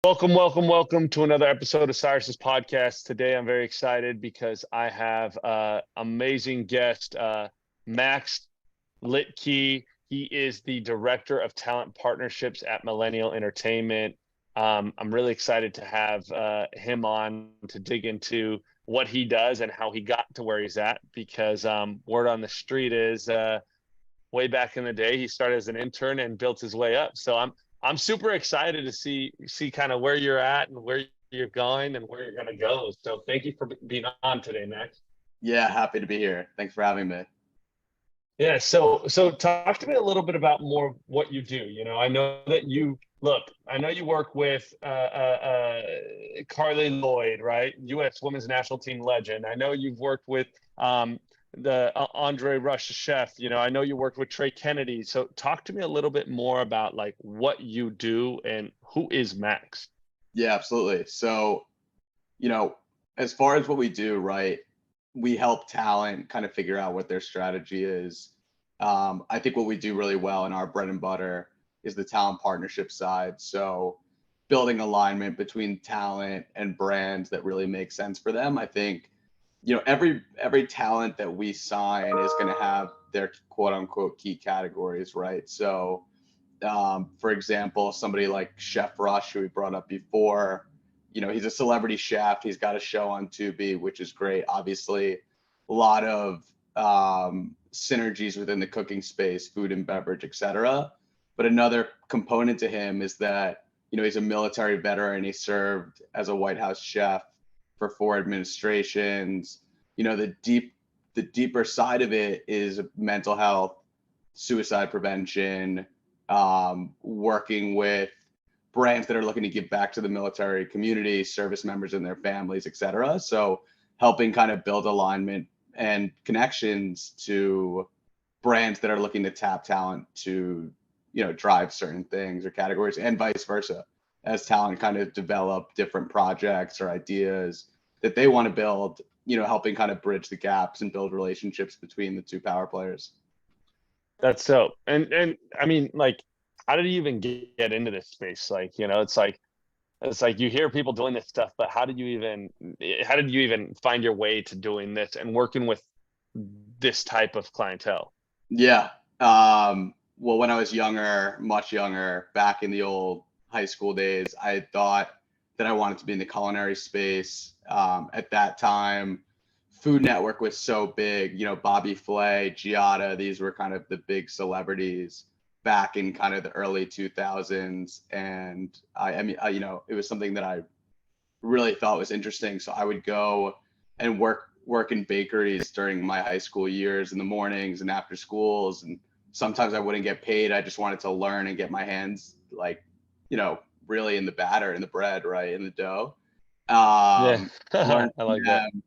Welcome to another episode of Cyrus's podcast. Today, I'm very excited because I have amazing guest, Max Litke. He is the Director of Talent Partnerships at Millennial Entertainment. I'm really excited to have him on to dig into what he does and how he got to where he's at, because word on the street is way back in the day, he started as an intern and built his way up. So I'm super excited to see kind of where you're at and where you're going and where you're going to go. So thank you for being on today, Max. Yeah, happy to be here. Thanks for having me. Yeah, so talk to me a little bit about more of what you do. I know that I know you work with Carly Lloyd, right? U.S. Women's National Team legend. I know you've worked with the Andre Rush chef. I know you worked with Trey Kennedy. So talk to me a little bit more about like what you do and who is Max. Yeah, absolutely. So, as far as what we do, right, we help talent kind of figure out what their strategy is. I think what we do really well in our bread and butter is the talent partnership side. So building alignment between talent and brands that really make sense for them. I think, every talent that we sign is going to have their quote unquote key categories, right? So, for example, somebody like Chef Rush, who we brought up before, he's a celebrity chef. He's got a show on Tubi, which is great. Obviously, a lot of synergies within the cooking space, food and beverage, etc. But another component to him is that, he's a military veteran. He served as a White House chef for 4 administrations. The deeper side of it is mental health, suicide prevention, working with brands that are looking to give back to the military community, service members and their families, et cetera. So helping kind of build alignment and connections to brands that are looking to tap talent to, drive certain things or categories, and vice versa, as talent kind of develop different projects or ideas that they want to build, helping kind of bridge the gaps and build relationships between the two power players. That's so. And I mean, like, how did you even get into this space? Like, it's like you hear people doing this stuff, but how did you even find your way to doing this and working with this type of clientele? Yeah. Well, when I was younger, much younger, back in the old high school days, I thought that I wanted to be in the culinary space. At that time, Food Network was so big, Bobby Flay, Giada, these were kind of the big celebrities back in kind of the early 2000s. And it was something that I really thought was interesting. So I would go and work in bakeries during my high school years in the mornings and after schools. And sometimes I wouldn't get paid. I just wanted to learn and get my hands really in the batter, in the bread, right, in the dough. Yeah, Learned I from like that. them.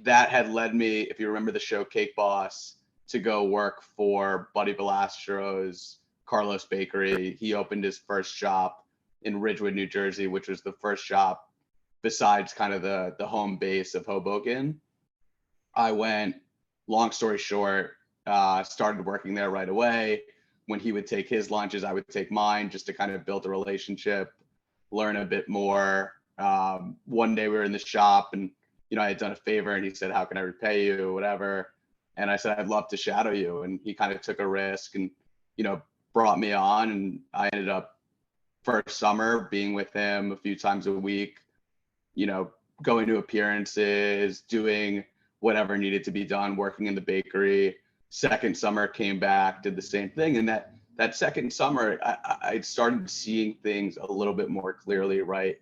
That had led me, if you remember the show Cake Boss, to go work for Buddy Belastro's Carlos Bakery. He opened his first shop in Ridgewood, New Jersey, which was the first shop besides kind of the home base of Hoboken. I went, long story short, started working there right away. When he would take his lunches, I would take mine, just to kind of build a relationship, learn a bit more. One day we were in the shop and, I had done a favor and he said, "How can I repay you?" Whatever. And I said, "I'd love to shadow you." And he kind of took a risk and, brought me on. And I ended up, first summer, being with him a few times a week, going to appearances, doing whatever needed to be done, working in the bakery. Second summer, came back, did the same thing. And that second summer, I started seeing things a little bit more clearly, right?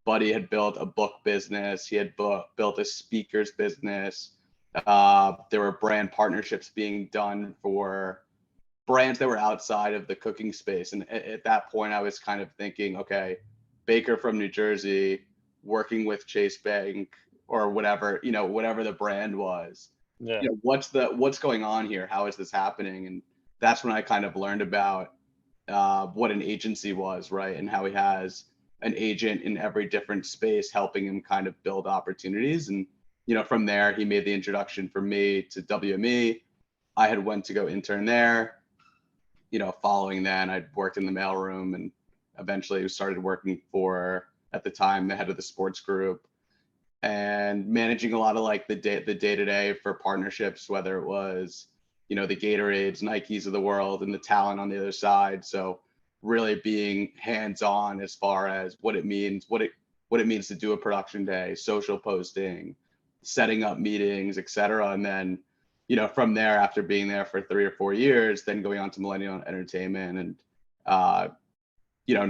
Buddy had built a book business. He had built a speakers business. There were brand partnerships being done for brands that were outside of the cooking space. And at that point, I was kind of thinking, okay, baker from New Jersey, working with Chase Bank or whatever, whatever the brand was. Yeah. What's going on here? How is this happening? And that's when I kind of learned about what an agency was, right? And how he has an agent in every different space helping him kind of build opportunities. And, from there, he made the introduction for me to WME. I had went to go intern there. Following then, I'd worked in the mailroom and eventually started working for at the time, the head of the sports group, and managing a lot of like the day-to-day for partnerships, whether it was, the Gatorades, Nikes of the world, and the talent on the other side. So really being hands-on as far as what it means, what it means to do a production day, social posting, setting up meetings, etc. And then, from there, after being there for 3 or 4 years, then going on to Millennial Entertainment, and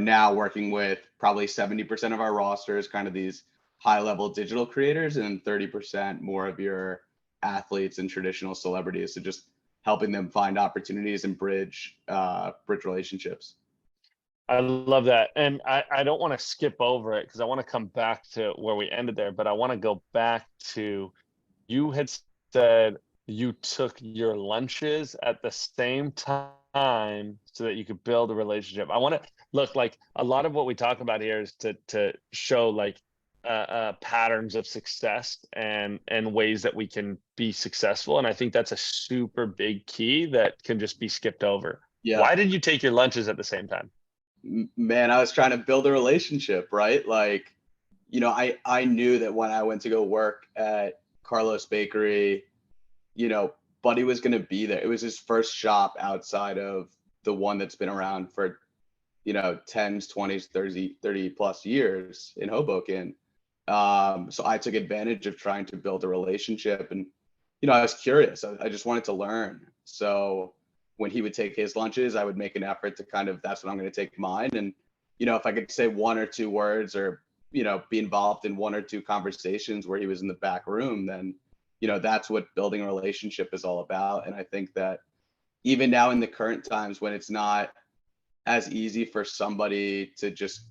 now working with probably 70% of our roster is kind of these high-level digital creators, and 30% more of your athletes and traditional celebrities. So just helping them find opportunities and bridge relationships. I love that. And I don't want to skip over it because I want to come back to where we ended there, but I want to go back to, you had said you took your lunches at the same time so that you could build a relationship. I want to look, like, a lot of what we talk about here is to show like patterns of success and ways that we can be successful. And I think that's a super big key that can just be skipped over. Yeah. Why did you take your lunches at the same time? Man, I was trying to build a relationship, right? Like, I knew that when I went to go work at Carlos Bakery, Buddy was going to be there. It was his first shop outside of the one that's been around for, 10s, 20s, 30 plus years in Hoboken. So I took advantage of trying to build a relationship, and, I was curious. I just wanted to learn. So when he would take his lunches, I would make an effort to kind of, that's when I'm going to take mine. And, if I could say 1 or 2 words, or, be involved in 1 or 2 conversations where he was in the back room, then, that's what building a relationship is all about. And I think that even now in the current times, when it's not as easy for somebody to just,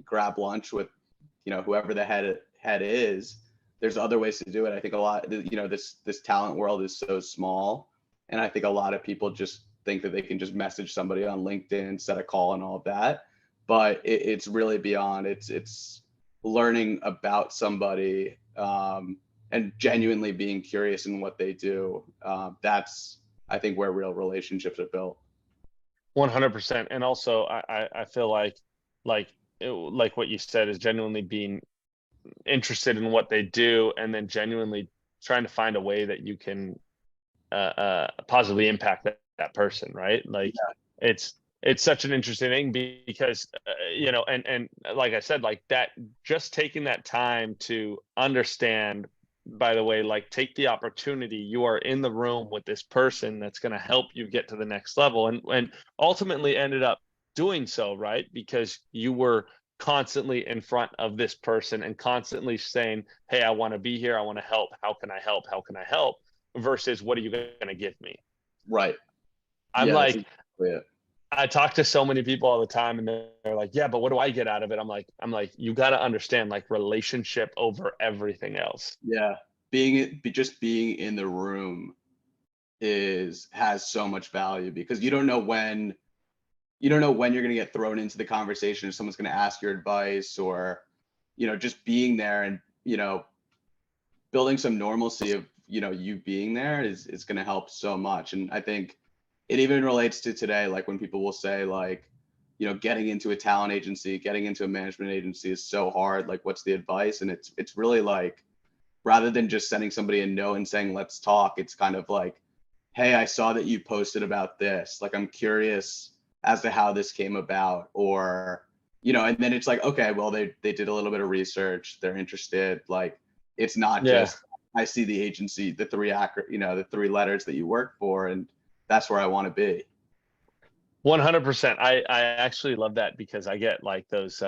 grab lunch with, whoever the head is, there's other ways to do it. I think a lot, this talent world is so small. And I think a lot of people just think that they can just message somebody on LinkedIn, set a call and all of that. But it's really beyond. It's learning about somebody, and genuinely being curious in what they do. That's, I think, where real relationships are built. 100%. And also I feel like what you said is genuinely being interested in what they do, and then genuinely trying to find a way that you can positively impact that person, right? Like, yeah. It's such an interesting thing because and like I said, like, that, just taking that time to understand, by the way, like, take the opportunity, you are in the room with this person that's going to help you get to the next level, and ultimately ended up doing so, right? Because you were constantly in front of this person and constantly saying, hey, I want to be here, I want to help, how can I help, versus what are you going to give me? Right. I'm like, exactly it. I talk to so many people all the time, and they're like, yeah, but what do I get out of it? I'm like, you got to understand, like, relationship over everything else. Yeah. Just being in the room has so much value, because you don't know when you're going to get thrown into the conversation, if someone's going to ask your advice, or, just being there and, building some normalcy of, you being there is going to help so much. And I think it even relates to today, like, when people will say, like, getting into a talent agency, getting into a management agency is so hard. Like, what's the advice? And it's really like, rather than just sending somebody a note and saying, let's talk, it's kind of like, hey, I saw that you posted about this. Like, I'm curious as to how this came about, or, and then it's like, okay, well, they did a little bit of research, they're interested. Like, it's not just, I see the agency, the 3 letters that you work for, and that's where I want to be. 100%. I actually love that, because I get like those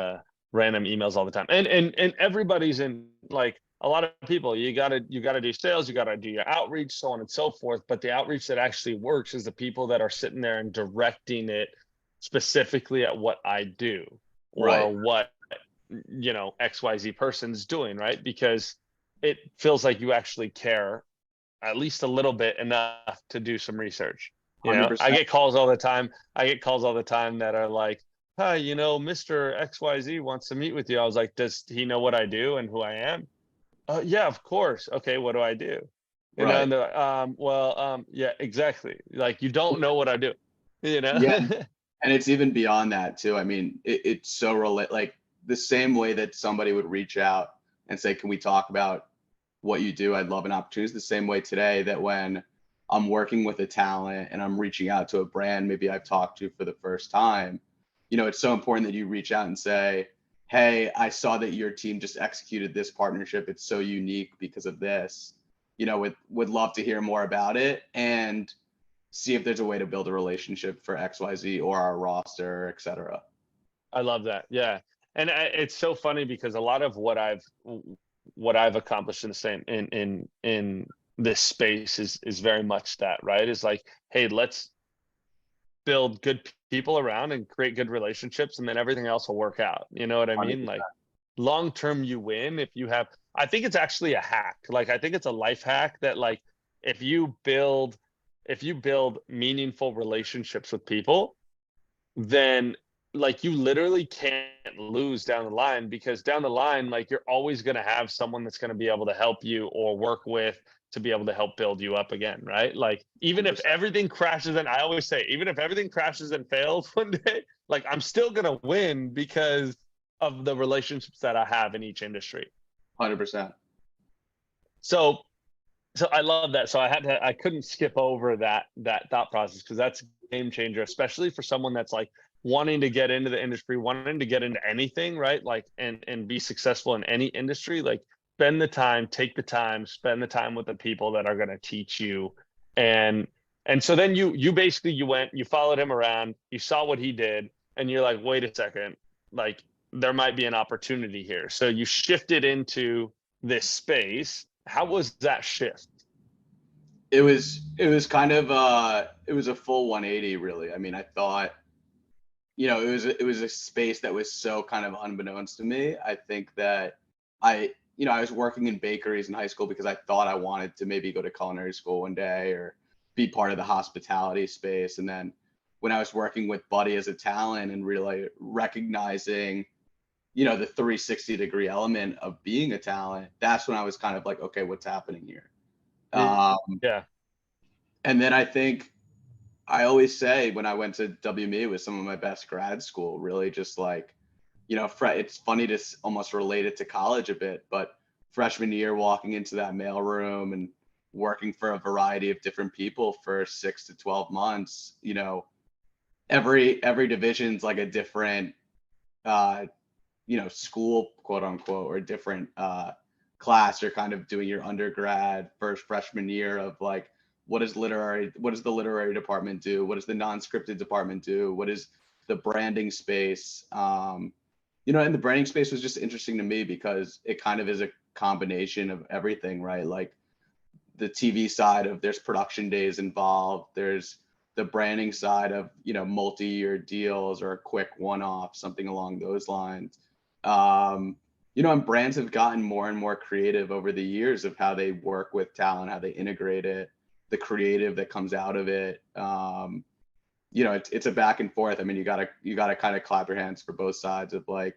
random emails all the time, and everybody's in, like, a lot of people, you gotta do sales, you gotta do your outreach, so on and so forth. But the outreach that actually works is the people that are sitting there and directing it specifically at what I do, or right, what XYZ person's doing, right? Because it feels like you actually care at least a little bit enough to do some research. I get calls all the time. That are like, hi, Mr. XYZ wants to meet with you. I was like, does he know what I do and who I am? Yeah, of course. Okay, what do I do? Right. And they're like, yeah, exactly. Like, you don't know what I do, Yeah. And it's even beyond that too. I mean, it's so like, the same way that somebody would reach out and say, can we talk about what you do? I'd love an opportunity. It's the same way today that when I'm working with a talent and I'm reaching out to a brand maybe I've talked to for the first time, it's so important that you reach out and say, hey, I saw that your team just executed this partnership. It's so unique because of this. Would love to hear more about it and see if there's a way to build a relationship for XYZ or our roster, et cetera. I love that. Yeah. And it's so funny because a lot of what I've accomplished in the same in this space is very much that, right? Is like, hey, let's build good people around and create good relationships, and then everything else will work out. You know what I mean? 100%. Like, long term you win if you have, I think it's actually a hack. Like, I think it's a life hack that, like, if you build meaningful relationships with people, then, like, you literally can't lose down the line, because down the line, like, you're always going to have someone that's going to be able to help you or work with to be able to help build you up again, right? Like, even if 100%. everything crashes, and I always say, even if everything crashes and fails one day, like, I'm still going to win because of the relationships that I have in each industry. 100%. So I love that. So I couldn't skip over that thought process, because that's a game changer, especially for someone that's like wanting to get into the industry, wanting to get into anything, right? Like, and be successful in any industry. Like, spend the time, take the time, spend the time with the people that are going to teach you. And so then you basically, you followed him around, you saw what he did, and you're like, wait a second, like, there might be an opportunity here. So you shifted into this space. How was that shift? It was kind of it was a full 180 really. I mean, I thought, it was a space that was so kind of unbeknownst to me. I think that I was working in bakeries in high school because I thought I wanted to maybe go to culinary school one day or be part of the hospitality space. And then when I was working with Buddy as a talent and really recognizing, the 360-degree element of being a talent, that's when I was kind of like, okay, what's happening here? Yeah. And then I think I always say when I went to WME, it was some of my best grad school, really just like, it's funny to almost relate it to college a bit, but freshman year, walking into that mailroom and working for a variety of different people for 6 to 12 months, every division's like a different, school, quote unquote, or a different class. You're kind of doing your undergrad first freshman year of like, what does the literary department do? What does the non-scripted department do? What is the branding space? And the branding space was just interesting to me because it kind of is a combination of everything, right? Like the TV side of there's production days involved. There's the branding side of, multi-year deals or a quick one-off, something along those lines. And brands have gotten more and more creative over the years of how they work with talent, how they integrate it, the creative that comes out of it. It's a back and forth. I mean, you gotta kind of clap your hands for both sides of like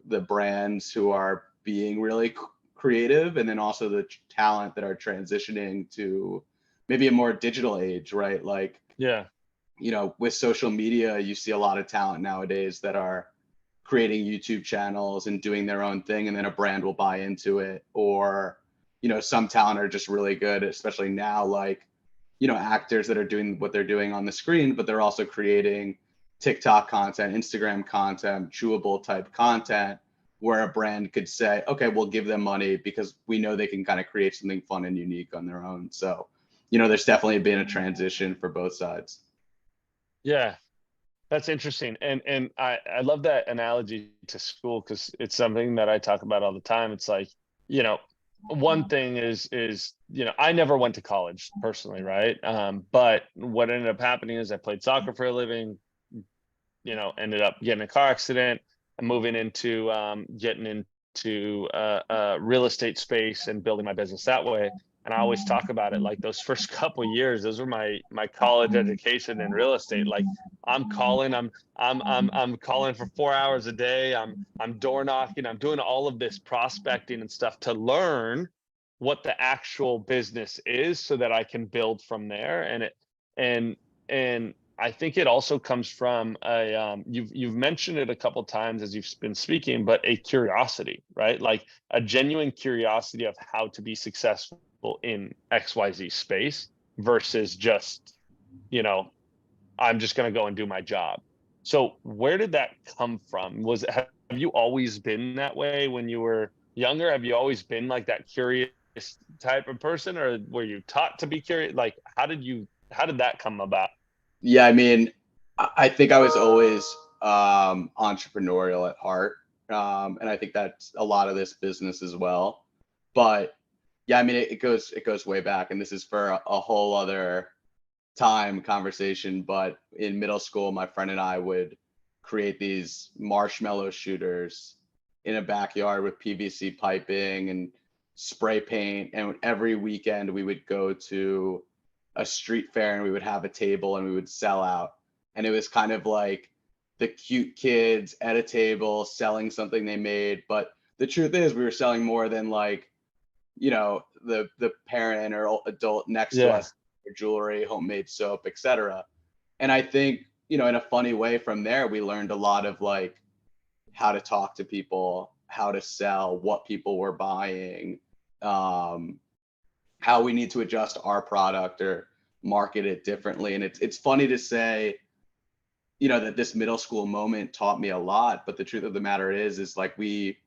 the brands who are being really creative, and then also the talent that are transitioning to maybe a more digital age, right? Like, Yeah. With social media, you see a lot of talent nowadays that are creating YouTube channels and doing their own thing, and then a brand will buy into it. Or, some talent are just really good, especially now, like, actors that are doing what they're doing on the screen, but they're also creating TikTok content, Instagram content, chewable type content, where a brand could say, okay, we'll give them money because we know they can kind of create something fun and unique on their own. So, there's definitely been a transition for both sides. Yeah. That's interesting. And I love that analogy to school, because it's something that I talk about all the time. It's like, one thing is, I never went to college personally, right? But what ended up happening is I played soccer for a living, ended up getting a car accident and moving into getting into real estate space and building my business that way. And I always talk about it, like, those first couple of years, those were my college education in real estate. Like, I'm calling for 4 hours a day. I'm door knocking. I'm doing all of this prospecting and stuff to learn what the actual business is, so that I can build from there. And I think it also comes from you've mentioned it a couple times as you've been speaking, but a curiosity, right? Like a genuine curiosity of how to be successful in XYZ space versus just, you know, I'm just going to go and do my job. So where did that come from? Have you always been that way when you were younger? Have you always been like that curious type of person, or were you taught to be curious? Like, how did that come about? Yeah, I mean, I think I was always entrepreneurial at heart, and I think that's a lot of this business as well. But yeah, I mean, it goes way back, and this is for a whole other time conversation. But in middle school, my friend and I would create these marshmallow shooters in a backyard with PVC piping and spray paint, and every weekend we would go to a street fair and we would have a table and we would sell out. And it was kind of like the cute kids at a table selling something they made. But the truth is, we were selling more than like, the parent or adult next to Yeah. us, jewelry, homemade soap, etc. And I think, in a funny way from there, we learned a lot of like how to talk to people, how to sell, what people were buying, um, how we need to adjust our product or market it differently. And it's funny to say, that this middle school moment taught me a lot, but the truth of the matter is like we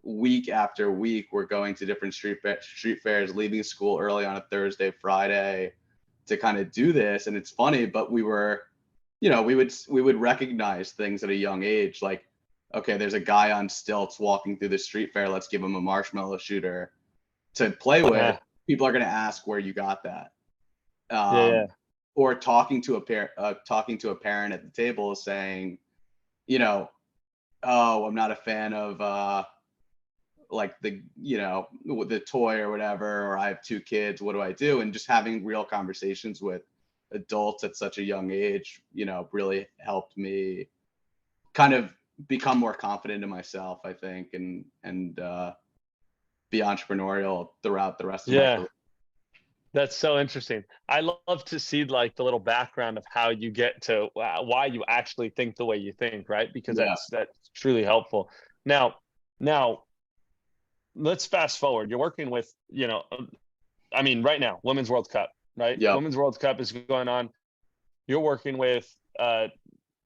week after week we're going to different street fairs, leaving school early on a Thursday, Friday to kind of do this. And it's funny, but we would recognize things at a young age, like, okay, there's a guy on stilts walking through the street fair, let's give him a marshmallow shooter to play with. Uh-huh. People are going to ask where you got that. Yeah. Yeah. Or talking to a parent at the table saying, you know, oh, I'm not a fan of like the toy or whatever, or I have two kids, what do I do? And just having real conversations with adults at such a young age, really helped me kind of become more confident in myself, I think, and be entrepreneurial throughout the rest of my Yeah. career. That's so interesting. I love to see like the little background of how you get to why you actually think the way you think, right? Because Yeah. that's truly helpful. Now, let's fast forward. You're working with, I mean, right now, Women's World Cup, right? Yep. Women's World Cup is going on. You're working with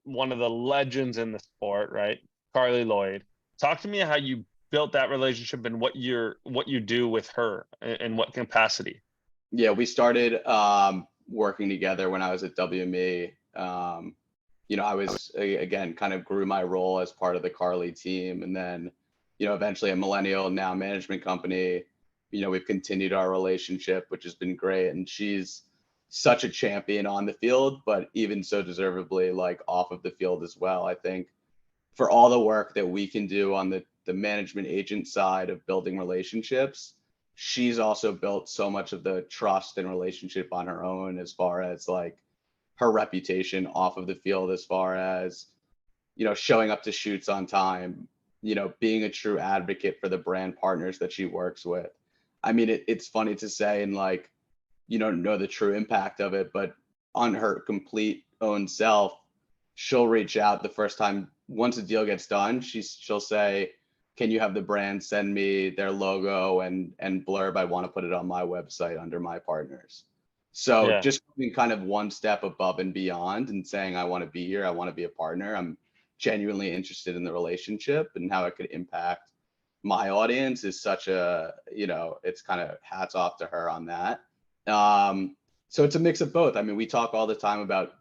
one of the legends in the sport, right? Carly Lloyd. Talk to me how you built that relationship and what you do with her in what capacity. Yeah, we started working together when I was at WME. I was again kind of grew my role as part of the Carly team, and then eventually a Millennial now management company. We've continued our relationship, which has been great, and she's such a champion on the field, but even so deservedly like off of the field as well. I think for all the work that we can do on the management agent side of building relationships, she's also built so much of the trust and relationship on her own, as far as like her reputation off of the field, as far as showing up to shoots on time, being a true advocate for the brand partners that she works with. I mean, it's funny to say, and like you don't know the true impact of it, but on her complete own self, she'll reach out the first time. Once a deal gets done, she'll say, can you have the brand send me their logo and blurb? I want to put it on my website under my partners. So Yeah. just being kind of one step above and beyond and saying, I want to be here, I want to be a partner. I'm genuinely interested in the relationship and how it could impact my audience is such a, it's kind of hats off to her on that. So it's a mix of both. I mean, we talk all the time about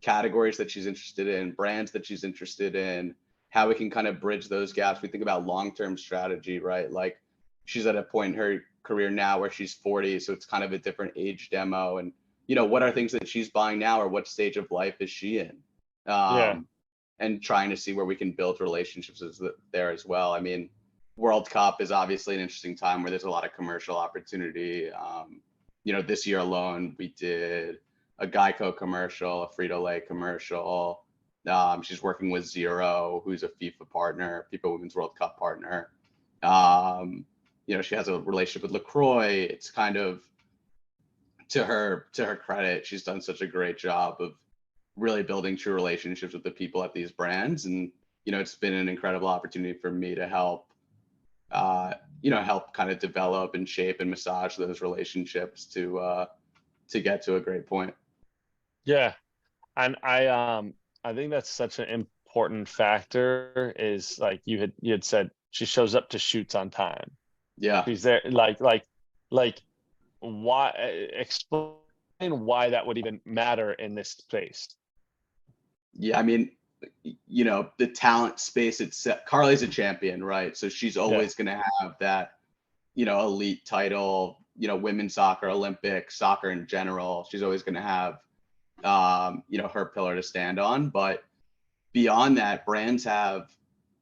categories that she's interested in, brands that she's interested in, how we can kind of bridge those gaps. We think about long-term strategy, right? Like she's at a point in her career now where she's 40, so it's kind of a different age demo. And what are things that she's buying now, or what stage of life is she in? Yeah. And trying to see where we can build relationships there as well. I mean, World Cup is obviously an interesting time where there's a lot of commercial opportunity. This year alone, we did a Geico commercial, a Frito-Lay commercial. She's working with Zero, who's a FIFA partner, FIFA Women's World Cup partner. She has a relationship with LaCroix. It's kind of to her credit, she's done such a great job of really building true relationships with the people at these brands. And, it's been an incredible opportunity for me to help, help kind of develop and shape and massage those relationships to get to a great point. Yeah. And I think that's such an important factor is like you had said she shows up to shoots on time. Yeah. She's there like why explain why that would even matter in this space. Yeah. I mean, the talent space itself, Carly's a champion, right? So she's Yeah. always going to have that, elite title, women's soccer, Olympics, soccer in general. She's always going to have, her pillar to stand on. But beyond that, brands have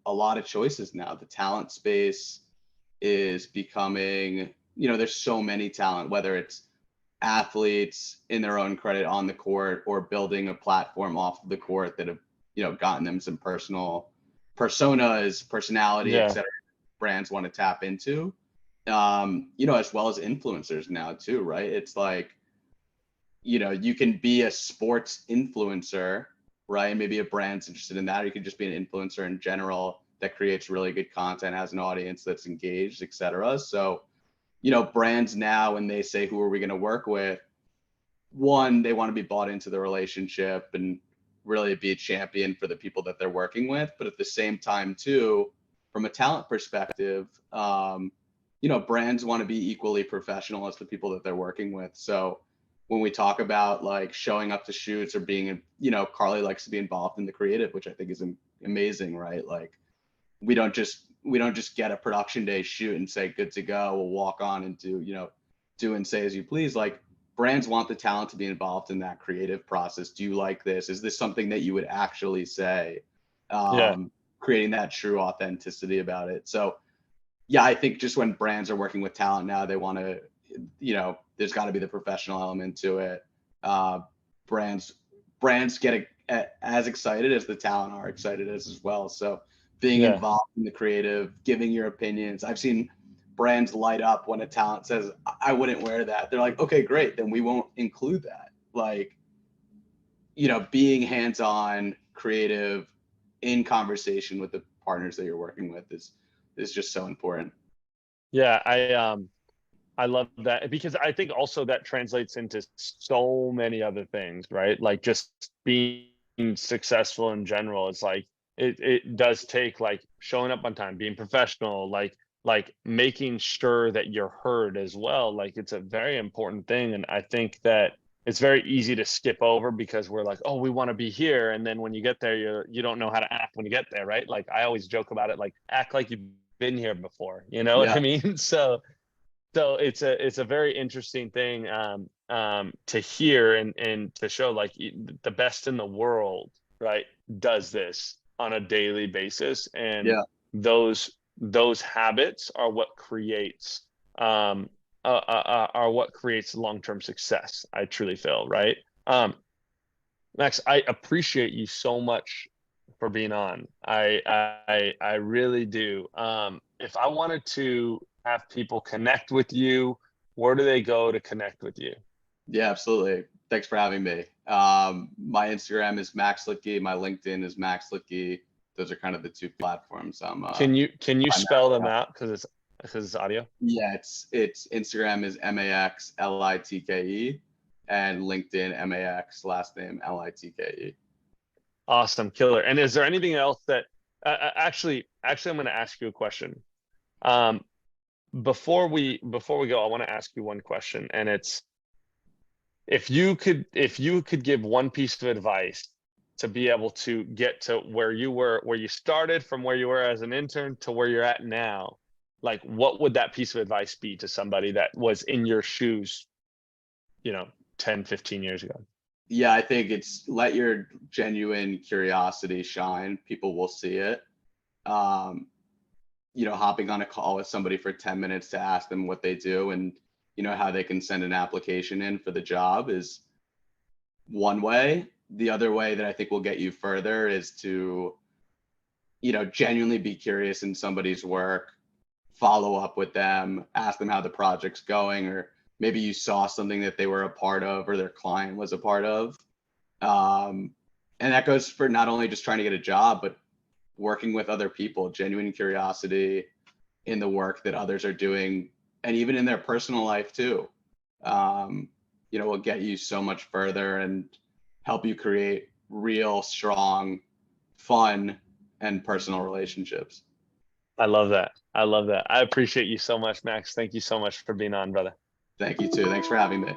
a lot of choices now. The talent space is becoming, there's so many talent, whether it's athletes in their own credit on the court or building a platform off of the court that have, gotten them some personal personas, personality, et Yeah. cetera, brands want to tap into. As well as influencers now too, right? It's like, you can be a sports influencer, right? Maybe a brand's interested in that, or you could just be an influencer in general that creates really good content, has an audience that's engaged, et cetera. So, brands now, when they say, who are we going to work with? One, they want to be bought into the relationship and really be a champion for the people that they're working with. But at the same time, too, from a talent perspective, brands want to be equally professional as the people that they're working with. So when we talk about like showing up to shoots or being, Carly likes to be involved in the creative, which I think is amazing, right? Like we don't just get a production day shoot and say good to go. We'll walk on and do and say as you please. Like brands want the talent to be involved in that creative process. Do you like this? Is this something that you would actually say? Yeah. Creating that true authenticity about it. So yeah, I think just when brands are working with talent now, they want to, there's got to be the professional element to it. Brands get as excited as the talent are excited as well. So being Yeah. involved in the creative, giving your opinions. I've seen brands light up when a talent says, I wouldn't wear that. They're like, okay, great. Then we won't include that. Like, being hands-on, creative, in conversation with the partners that you're working with is just so important. Yeah. I love that because I think also that translates into so many other things, right? Like just being successful in general. It's like it does take like showing up on time, being professional, like making sure that you're heard as well. Like it's a very important thing. And I think that it's very easy to skip over because we're like, oh, we want to be here. And then when you get there, you don't know how to act when you get there, right? Like I always joke about it, like act like you've been here before. You know what Yeah. I mean? So it's a very interesting thing to hear and to show like the best in the world, right, does this on a daily basis, and Yeah. those habits are what creates are what creates long-term success. I truly feel, right? Max, I appreciate you so much for being on. I really do. If I wanted to have people connect with you, where do they go to connect with you? Yeah, absolutely. Thanks for having me. My Instagram is Max Litke. My LinkedIn is Max Litke. Those are kind of the two platforms I'm Can you spell primarily them on. out because it's audio? Yeah, it's Instagram is MAXLITKE and LinkedIn MAX last name LITKE. Awesome, killer. And is there anything else that actually I'm going to ask you a question. Um, before we go, I want to ask you one question, and it's if you could give one piece of advice to be able to get to where you started from where you were as an intern to where you're at now, like what would that piece of advice be to somebody that was in your shoes, 10, 15 years ago? Yeah, I think it's let your genuine curiosity shine. People will see it. Um, hopping on a call with somebody for 10 minutes to ask them what they do and, how they can send an application in for the job is one way. The other way that I think will get you further is to, genuinely be curious in somebody's work, follow up with them, ask them how the project's going, or maybe you saw something that they were a part of or their client was a part of. And that goes for not only just trying to get a job, but working with other people, genuine curiosity in the work that others are doing, and even in their personal life too. Will get you so much further and help you create real, strong, fun, and personal relationships. I love that. I love that. I appreciate you so much, Max. Thank you so much for being on, brother. Thank you too. Thanks for having me.